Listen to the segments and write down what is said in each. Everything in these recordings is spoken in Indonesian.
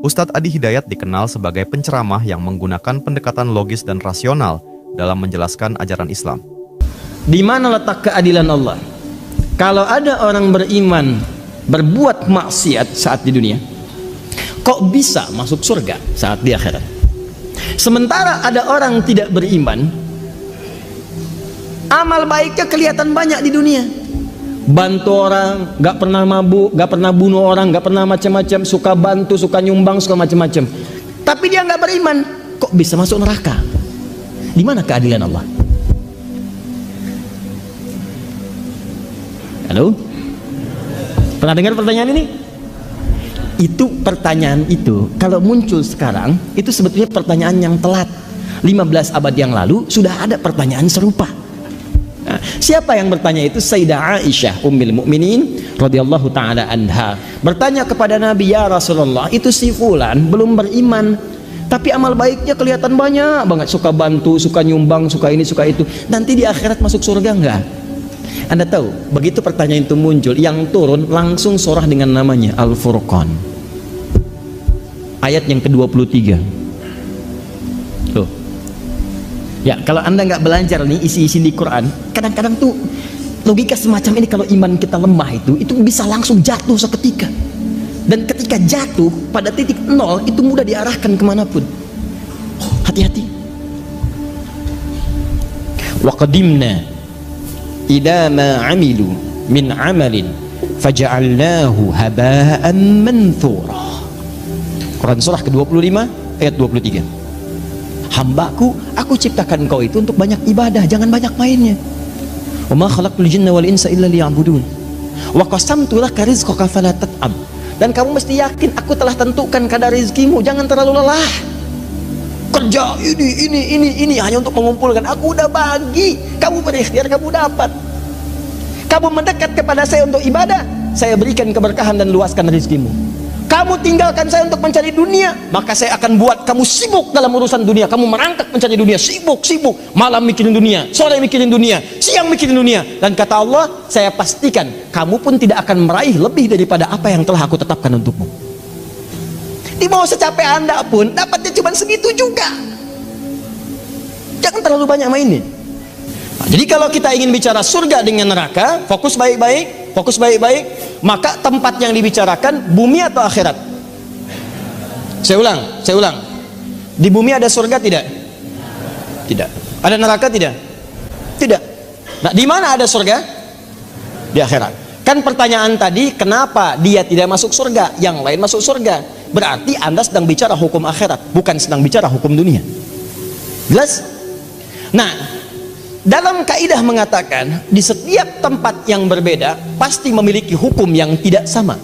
Ustadz Adi Hidayat dikenal sebagai penceramah yang menggunakan pendekatan logis dan rasional dalam menjelaskan ajaran Islam. Di mana letak keadilan Allah? Kalau ada orang beriman berbuat maksiat saat di dunia, kok bisa masuk surga saat di akhirat? Sementara ada orang tidak beriman, amal baiknya kelihatan banyak di dunia, bantu orang, gak pernah mabuk, gak pernah bunuh orang, gak pernah macam-macam, suka bantu, suka nyumbang, suka macam-macam. Tapi dia gak beriman, kok bisa masuk neraka? Di mana keadilan Allah? Halo? Pernah dengar pertanyaan ini? Itu pertanyaan itu kalau muncul sekarang itu sebetulnya pertanyaan yang telat. 15 abad yang lalu sudah ada pertanyaan serupa. Nah, siapa yang bertanya itu? Sayyidah Aisyah Ummul Mukminin radhiyallahu taala anha bertanya kepada Nabi, ya Rasulullah, itu si fulan belum beriman tapi amal baiknya kelihatan banyak banget, suka bantu, suka nyumbang, suka ini, suka itu, nanti di akhirat masuk surga enggak? Anda tahu, begitu pertanyaan itu muncul, yang turun langsung surah dengan namanya Al-Furqan, ayat yang ke-23. Tuh. Ya, kalau Anda nggak belajar nih isi-isi di Quran, kadang-kadang tuh logika semacam ini kalau iman kita lemah itu bisa langsung jatuh seketika. Dan ketika jatuh pada titik nol itu mudah diarahkan kemanapun. Hati-hati. Wa qadimna ila ma amilu min amalin faja'alnahu haba'an manthura. Quran surah ke-25 ayat 23. Hambaku, aku ciptakan engkau itu untuk banyak ibadah, jangan banyak mainnya. Wa ma khalaqtul jinna wal insa illa liya'budun. Wa qasamtu laka rizqaka fala tat'ab. Dan kamu mesti yakin aku telah tentukan kadar rezekimu, jangan terlalu lelah. Kerja ini hanya untuk mengumpulkan. Aku udah bagi, kamu berikhtiar, kamu dapat. Kamu mendekat kepada saya untuk ibadah, saya berikan keberkahan dan luaskan rezekimu. Kamu tinggalkan saya untuk mencari dunia, maka saya akan buat kamu sibuk dalam urusan dunia. Kamu merangkak mencari dunia, sibuk, malam mikirin dunia, sore mikirin dunia, siang mikirin dunia. Dan kata Allah, saya pastikan kamu pun tidak akan meraih lebih daripada apa yang telah aku tetapkan untukmu. Di bawah secapek Anda pun dapatnya cuma segitu juga. Jangan terlalu banyak mainnya. Nah, jadi kalau kita ingin bicara surga dengan neraka, fokus baik-baik, maka tempat yang dibicarakan bumi atau akhirat? Saya ulang. Di bumi ada surga tidak? Tidak. Ada neraka tidak? Tidak. Nah, di mana ada surga? Di akhirat. Kan pertanyaan tadi, kenapa dia tidak masuk surga, yang lain masuk surga? Berarti Anda sedang bicara hukum akhirat, bukan sedang bicara hukum dunia. Jelas? Nah, dalam kaidah mengatakan di setiap tempat yang berbeda pasti memiliki hukum yang tidak sama.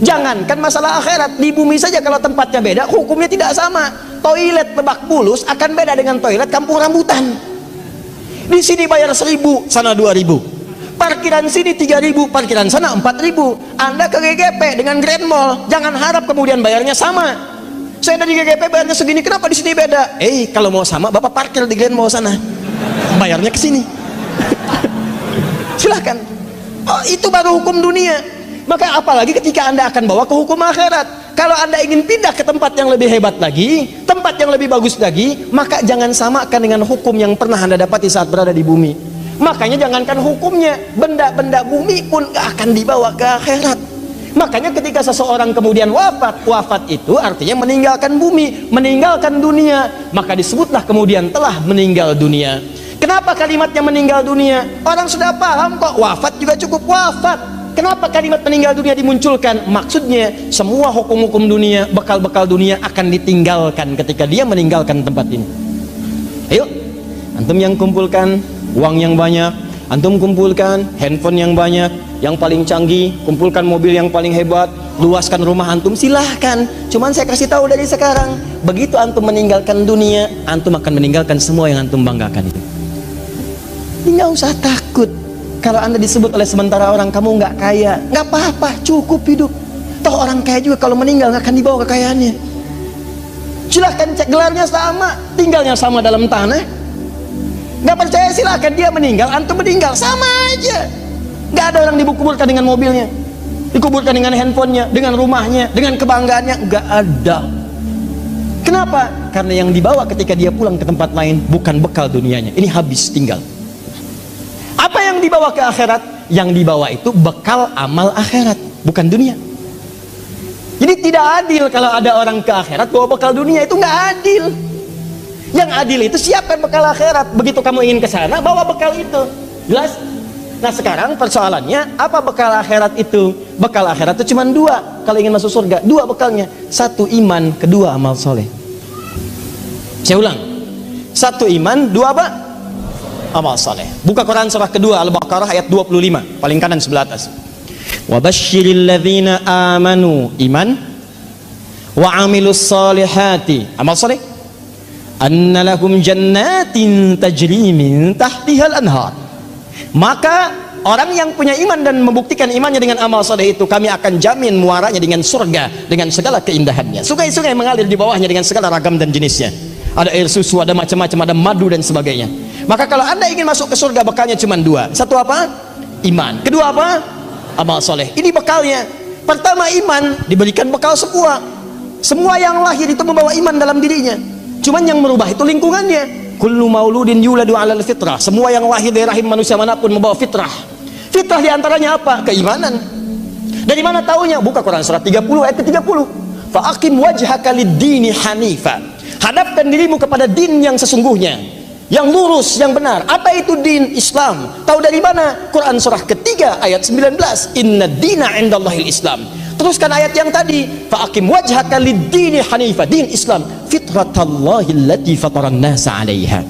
Jangankan masalah akhirat, di bumi saja kalau tempatnya beda hukumnya tidak sama. Toilet Lebak Bulus akan beda dengan toilet Kampung Rambutan. Di sini bayar 1.000, sana 2.000. Parkiran sini 3.000, parkiran sana 4.000. Anda ke GGP dengan Grand Mall, jangan harap kemudian bayarnya sama. Saya dari GGP bayarnya segini, kenapa di sini beda? Kalau mau sama, Bapak parkir di Grand Mall sana, bayarnya ke sini. Silahkan. Oh, itu baru hukum dunia. Maka apalagi ketika Anda akan bawa ke hukum akhirat. Kalau Anda ingin pindah ke tempat yang lebih hebat lagi, tempat yang lebih bagus lagi, maka jangan samakan dengan hukum yang pernah Anda dapati saat berada di bumi. Makanya jangankan hukumnya, benda-benda bumi pun gak akan dibawa ke akhirat. Makanya ketika seseorang kemudian wafat itu artinya meninggalkan bumi, meninggalkan dunia, maka disebutlah kemudian telah meninggal dunia. Kenapa kalimatnya meninggal dunia? Orang sudah paham kok, wafat juga cukup wafat. Kenapa kalimat meninggal dunia dimunculkan? Maksudnya semua hukum-hukum dunia, bekal-bekal dunia akan ditinggalkan ketika dia meninggalkan tempat ini. Ayo, antum yang kumpulkan uang yang banyak, antum kumpulkan handphone yang banyak, yang paling canggih, kumpulkan mobil yang paling hebat, luaskan rumah antum, silahkan. Cuman saya kasih tahu dari sekarang, begitu antum meninggalkan dunia, antum akan meninggalkan semua yang antum banggakan itu. Nggak usah takut kalau Anda disebut oleh sementara orang kamu nggak kaya, nggak apa-apa, cukup hidup. Toh orang kaya juga kalau meninggal nggak akan dibawa kekayaannya. Silahkan cek, gelarnya sama, tinggalnya sama dalam tanah. Nggak percaya silahkan, dia meninggal, antum meninggal, sama aja. Nggak ada orang dikuburkan dengan mobilnya. Dikuburkan dengan handphonenya, dengan rumahnya, dengan kebanggaannya. Enggak ada. Kenapa? Karena yang dibawa ketika dia pulang ke tempat lain bukan bekal dunianya. Ini habis, tinggal. Apa yang dibawa ke akhirat? Yang dibawa itu bekal amal akhirat, bukan dunia. Jadi tidak adil kalau ada orang ke akhirat bawa bekal dunia. Itu nggak adil. Yang adil itu siapkan bekal akhirat. Begitu kamu ingin ke sana, bawa bekal itu. Jelas? Nah sekarang persoalannya, apa bekal akhirat itu? Bekal akhirat itu cuma dua. Kalau ingin masuk surga, dua bekalnya. Satu iman, kedua amal soleh. Saya ulang. Satu iman, dua apa? Amal soleh. Buka Quran surah kedua Al-Baqarah ayat 25, paling kanan sebelah atas. Wa basyiril ladzina amanu, iman, wa amilus solihati, amal soleh, anna lahum jannatin tajri min tahtihal anhar. Maka orang yang punya iman dan membuktikan imannya dengan amal soleh itu, kami akan jamin muaranya dengan surga dengan segala keindahannya. Sungai-sungai mengalir di bawahnya dengan segala ragam dan jenisnya. Ada air susu, ada macam-macam, ada madu dan sebagainya. Maka kalau anda ingin masuk ke surga, bekalnya cuma dua. Satu apa? Iman. Kedua apa? Amal soleh. Ini bekalnya. Pertama iman, diberikan bekal semua. Semua yang lahir itu membawa iman dalam dirinya. Cuman yang merubah itu lingkungannya. Kullu mauludin yuladu 'alal fitrah. Semua yang lahir dari rahim manusia manapun membawa fitrah. Fitrah diantaranya apa? Keimanan. Dari mana taunya? Buka Quran surat 30 ayat ke-30. Fa aqim wajhaka lid-dini hanifa. Hadapkan dirimu kepada din yang sesungguhnya, yang lurus, yang benar. Apa itu din? Islam. Tahu dari mana? Quran surah ketiga ayat 19. Inna dina indallahil Islam. Teruskan ayat yang tadi, fa aqim wajhaka lid-dini hanifa, din Islam, fitratallahi allati fataran nasa 'alaiha.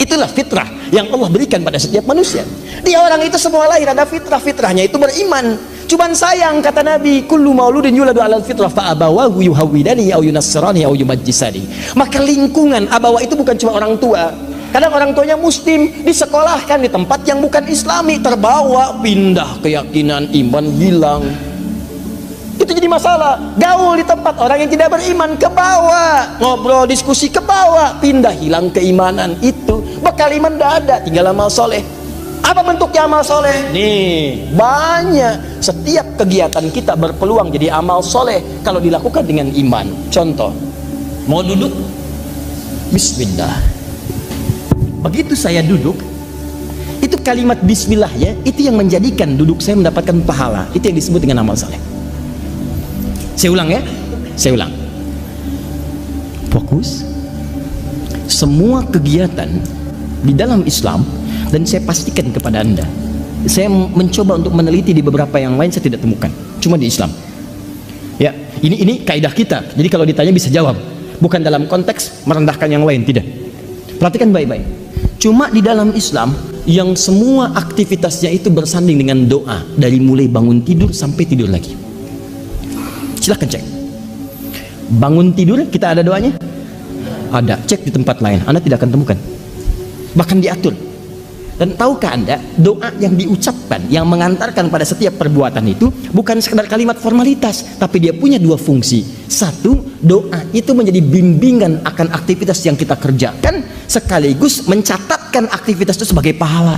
Itulah fitrah yang Allah berikan pada setiap manusia. Dia orang itu semua lahir ada fitrah, fitrahnya itu beriman. Cuman sayang, kata Nabi, kullu mauludin yuladu 'alal fitrah fa abawahu yuhawwidani aw yunassirani aw yumajjisani. Maka lingkungan abawa itu bukan cuma orang tua. Kadang orang tuanya muslim, disekolahkan di tempat yang bukan islami, terbawa, pindah keyakinan, iman hilang. Itu jadi masalah. Gaul di tempat orang yang tidak beriman, ke bawah, ngobrol diskusi ke bawah, pindah hilang keimanan. Itu bekal iman tidak ada, tinggal amal soleh. Apa bentuknya amal soleh? Nih, banyak. Setiap kegiatan kita berpeluang jadi amal soleh kalau dilakukan dengan iman. Contoh, mau duduk, bismillah. Begitu saya duduk, itu kalimat bismillah ya, itu yang menjadikan duduk saya mendapatkan pahala. Itu yang disebut dengan amal soleh. Saya ulang ya, saya ulang. Fokus. Semua kegiatan di dalam Islam, dan saya pastikan kepada anda, saya mencoba untuk meneliti di beberapa yang lain, saya tidak temukan, cuma di Islam. Ya, ini kaidah kita. Jadi kalau ditanya bisa jawab, bukan dalam konteks merendahkan yang lain, tidak. Perhatikan baik-baik. Cuma di dalam Islam yang semua aktivitasnya itu bersanding dengan doa, dari mulai bangun tidur sampai tidur lagi. Silahkan cek. Bangun tidur kita ada doanya? Ada. Cek di tempat lain, anda tidak akan temukan. Bahkan diatur. Dan tahukah anda, doa yang diucapkan, yang mengantarkan pada setiap perbuatan itu bukan sekedar kalimat formalitas, tapi dia punya dua fungsi. Satu, doa itu menjadi bimbingan akan aktivitas yang kita kerjakan, sekaligus mencatatkan aktivitas itu sebagai pahala.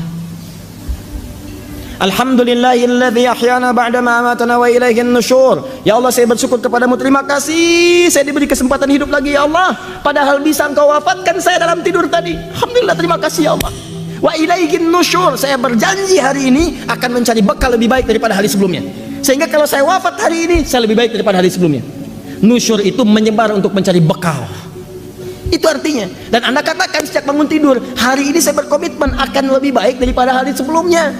Alhamdulillahilladzi ahyana ba'da ma amatana wa ilaihin nusyur. Ya Allah, saya bersyukur kepadamu, terima kasih saya diberi kesempatan hidup lagi ya Allah, padahal bisa engkau wafatkan saya dalam tidur tadi. Alhamdulillah, terima kasih ya Allah. Wa ilaihin nusyur, saya berjanji hari ini akan mencari bekal lebih baik daripada hari sebelumnya, sehingga kalau saya wafat hari ini saya lebih baik daripada hari sebelumnya. Nusyur itu menyebar untuk mencari bekal. Itu artinya. Dan anda katakan sejak bangun tidur, hari ini saya berkomitmen akan lebih baik daripada hari sebelumnya.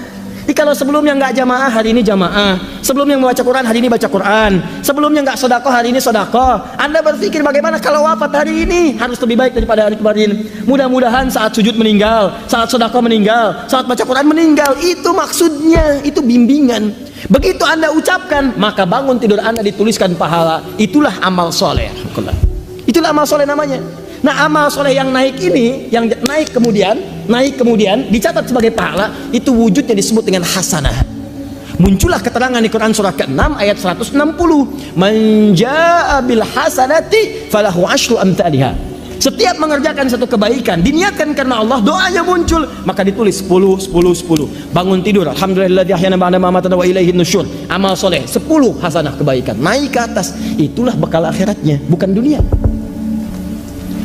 Jadi kalau sebelumnya nggak jamaah, hari ini jamaah. Sebelumnya membaca Quran, hari ini baca Quran. Sebelumnya nggak sodako, hari ini sodako. Anda berpikir bagaimana kalau wafat hari ini harus lebih baik daripada hari kemarin. Mudah-mudahan saat sujud meninggal, saat sodako meninggal, saat baca Quran meninggal. Itu maksudnya, itu bimbingan. Begitu anda ucapkan, maka bangun tidur anda dituliskan pahala. Itulah amal soleh. Itulah amal soleh namanya. Nah, amal soleh yang naik ini, yang naik kemudian dicatat sebagai pahala, itu wujudnya disebut dengan hasanah. Muncullah keterangan di Quran surah ke-6 ayat 160. Man jaa'a bil hasanati falahu asyru amsalihha. Setiap mengerjakan satu kebaikan diniatkan karena Allah, doanya muncul, maka ditulis 10 10 10. Bangun tidur, alhamdulillah ahyana ba'da ma amatana wa ilaihin nusyur. Amal soleh 10 hasanah kebaikan, naik ke atas. Itulah bekal akhiratnya, bukan dunia.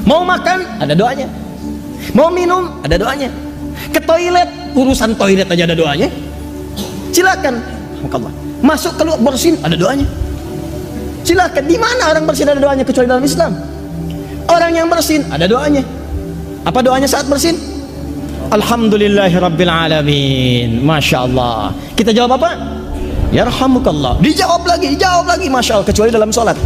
Mau makan ada doanya, mau minum ada doanya, ke toilet, urusan toilet aja ada doanya. Silakan, Allah. Masuk keluar bersin ada doanya. Silakan. Di mana orang bersin ada doanya kecuali dalam Islam? Orang yang bersin ada doanya. Apa doanya saat bersin? Alhamdulillahirabbil alamin. Masya Allah. Kita jawab apa? Yarhamukallah. Dijawab lagi, Masya Allah, kecuali dalam sholat.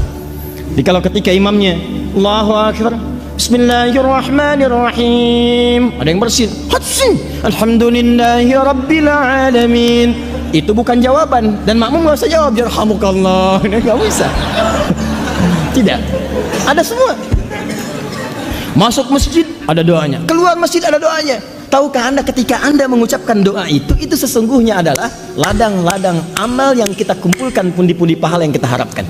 Jadi kalau ketika imamnya Allahu Akbar, Bismillahirrahmanirrahim, ada yang bersin, Hatsin, Alhamdulillahirabbil alamin. Itu bukan jawaban, dan makmum nggak usah jawab yarhamukallah. Nggak bisa. Tidak. Ada semua. Masuk masjid ada doanya, keluar masjid ada doanya. Tahukah Anda ketika Anda mengucapkan doa itu sesungguhnya adalah ladang-ladang amal yang kita kumpulkan, pundi-pundi pahala yang kita harapkan.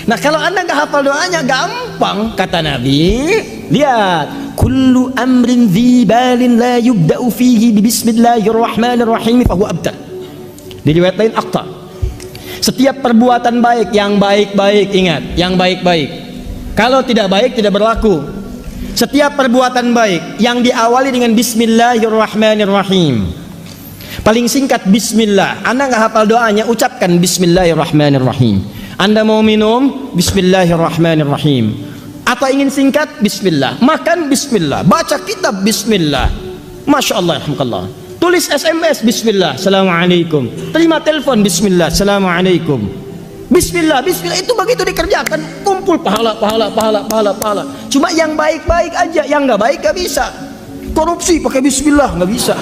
Nah, kalau Anda nggak hafal doanya, gampang, kata Nabi. Lihat, kullu amrin dzibalin la yubda'u fihi bismillahirrahmanirrahim fa huwa abtar. Di riwayat lain aqta. Setiap perbuatan baik, yang baik-baik, ingat, yang baik-baik. Kalau tidak baik tidak berlaku. Setiap perbuatan baik yang diawali dengan bismillahirrahmanirrahim. Paling singkat bismillah. Anda nggak hafal doanya, ucapkan bismillahirrahmanirrahim. Anda mau minum, bismillahirrahmanirrahim. Atau ingin singkat, bismillah. Makan, bismillah. Baca kitab, bismillah. Masya Allah, alhamdulillah. Tulis SMS, bismillah, assalamualaikum. Terima telepon, bismillah, assalamualaikum. Bismillah, bismillah. Itu begitu dikerjakan, kumpul pahala. Cuma yang baik-baik aja, yang nggak baik nggak bisa. Korupsi pakai bismillah nggak bisa.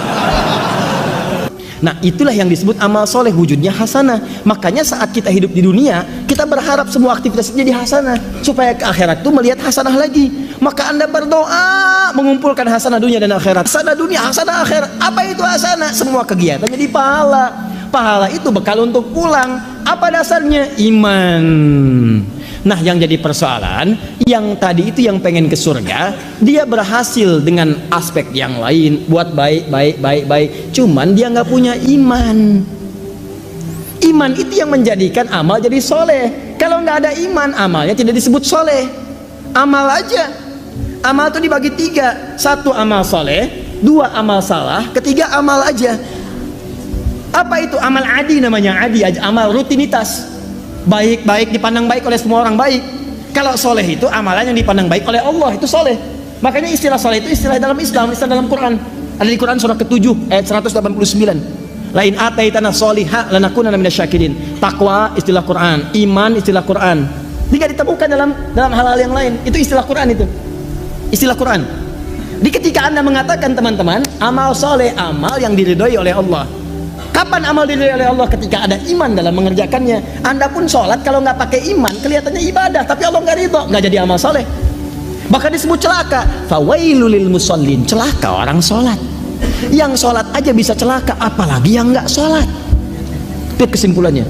Nah, itulah yang disebut amal soleh, wujudnya hasanah. Makanya saat kita hidup di dunia, kita berharap semua aktivitas jadi hasanah, supaya ke akhirat itu melihat hasanah lagi. Maka Anda berdoa mengumpulkan hasanah dunia dan akhirat. Hasanah dunia, hasanah akhirat. Apa itu hasanah? Semua kegiatan jadi pahala. Pahala itu bekal untuk pulang. Apa dasarnya? Iman. Nah, yang jadi persoalan, yang tadi itu yang pengen ke surga, dia berhasil dengan aspek yang lain, buat baik. Cuman dia nggak punya iman. Iman itu yang menjadikan amal jadi soleh. Kalau nggak ada iman, amalnya tidak disebut soleh. Amal aja. Amal itu dibagi 3. 1 amal soleh, 2 amal salah, 3 amal aja. Apa itu? Amal adi namanya, adi aja, amal rutinitas. Baik-baik, dipandang baik oleh semua orang baik. Kalau soleh itu amalan yang dipandang baik oleh Allah, itu soleh. Makanya istilah soleh itu istilah dalam Islam, istilah dalam Quran. Ada di Quran surah ke-7 ayat 189. Lain ataitana solihah lanakunanna minasyakirin. Takwa istilah Quran, iman istilah Quran. Tidak ditemukan dalam hal-hal yang lain. Itu istilah Quran itu. Istilah Quran. Di ketika Anda mengatakan, teman-teman, amal soleh, amal yang diridhoi oleh Allah. Kapan amal diridhoi oleh Allah? Ketika ada iman dalam mengerjakannya. Anda pun sholat kalau nggak pakai iman kelihatannya ibadah, tapi Allah nggak ridho, nggak jadi amal soleh. Bahkan disebut celaka. Fawailul lil musallin, celaka orang sholat. Yang sholat aja bisa celaka, apalagi yang nggak sholat. Itu kesimpulannya.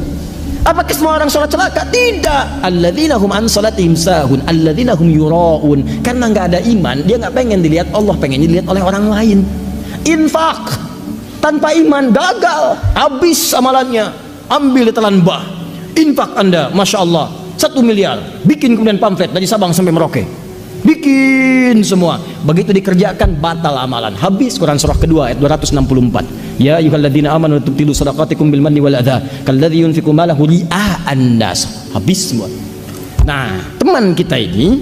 Apakah semua orang sholat celaka? Tidak. Alladzina hum an sholatihim sahun, alladzina hum yuraun. Karena nggak ada iman, dia nggak pengen dilihat Allah, pengen dilihat oleh orang lain. Infak tanpa iman gagal, habis amalannya. Ambil ditelan bah. Infak Anda, Masya Allah, 1 miliar, bikin kemudian pamflet dari Sabang sampai Merauke, bikin semua. Begitu dikerjakan, batal amalan, habis. Quran surah kedua ayat 264. Ya ayyuhalladzina amanu la tubtilu shadaqatikum bil manni wal adha kalladzi yunfiqu malahu ria'an nas. Habis semua. Nah, teman kita ini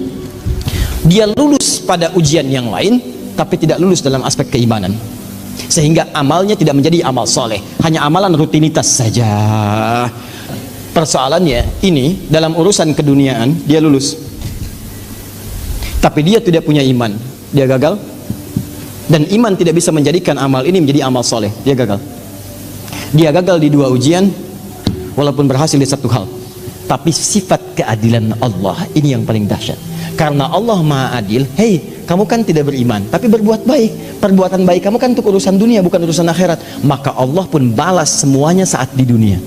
dia lulus pada ujian yang lain, tapi tidak lulus dalam aspek keimanan, sehingga amalnya tidak menjadi amal soleh, hanya amalan rutinitas saja. Persoalannya ini dalam urusan keduniaan dia lulus, tapi dia tidak punya iman, dia gagal. Dan iman tidak bisa menjadikan amal ini menjadi amal soleh, dia gagal. Dia gagal di 2 ujian, walaupun berhasil di 1 hal. Tapi sifat keadilan Allah ini yang paling dahsyat. Karena Allah Maha Adil. Hei, kamu kan tidak beriman, tapi berbuat baik. Perbuatan baik kamu kan untuk urusan dunia, bukan urusan akhirat. Maka Allah pun balas semuanya saat di dunia.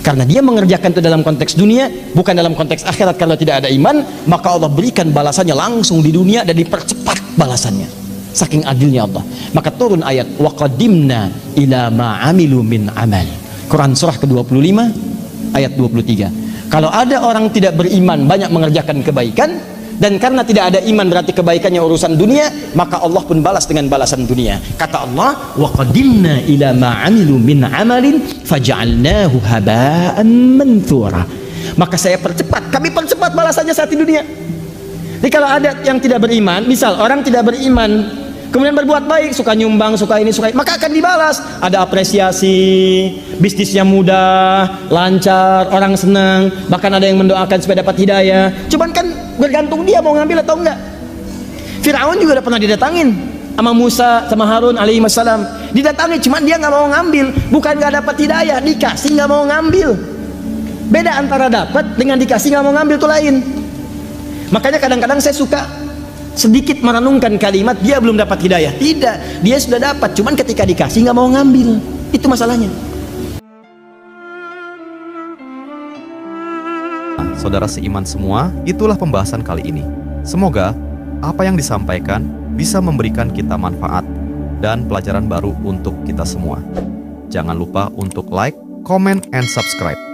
Karena dia mengerjakan itu dalam konteks dunia, bukan dalam konteks akhirat. Kalau tidak ada iman, maka Allah berikan balasannya langsung di dunia dan dipercepat balasannya. Saking adilnya Allah. Maka turun ayat wa qadimna ila ma amilu min amal. Quran surah ke-25 ayat 23. Kalau ada orang tidak beriman banyak mengerjakan kebaikan, dan karena tidak ada iman berarti kebaikannya urusan dunia, maka Allah pun balas dengan balasan dunia. Kata Allah, wa qadimna ila ma amilu min amalin faj'alnahu haba'an manthura. Maka saya percepat, kami percepat balasannya saat di dunia. Jadi kalau ada yang tidak beriman, misal orang tidak beriman kemudian berbuat baik, suka nyumbang, suka ini, suka ini, maka akan dibalas. Ada apresiasi, bisnisnya mudah, lancar, orang senang, bahkan ada yang mendoakan supaya dapat hidayah. Cuman kan bergantung dia mau ngambil atau enggak. Firaun juga udah pernah didatangin sama Musa sama Harun alaihi wassalam, didatangi, cuman dia nggak mau ngambil. Bukan nggak dapat hidayah, dikasih nggak mau ngambil. Beda antara dapat dengan dikasih nggak mau ngambil itu lain. Makanya kadang-kadang saya suka sedikit merenungkan kalimat dia belum dapat hidayah. Tidak, dia sudah dapat, cuman ketika dikasih nggak mau ngambil. Itu masalahnya. Saudara seiman semua, itulah pembahasan kali ini. Semoga apa yang disampaikan bisa memberikan kita manfaat dan pelajaran baru untuk kita semua. Jangan lupa untuk like, comment, and subscribe.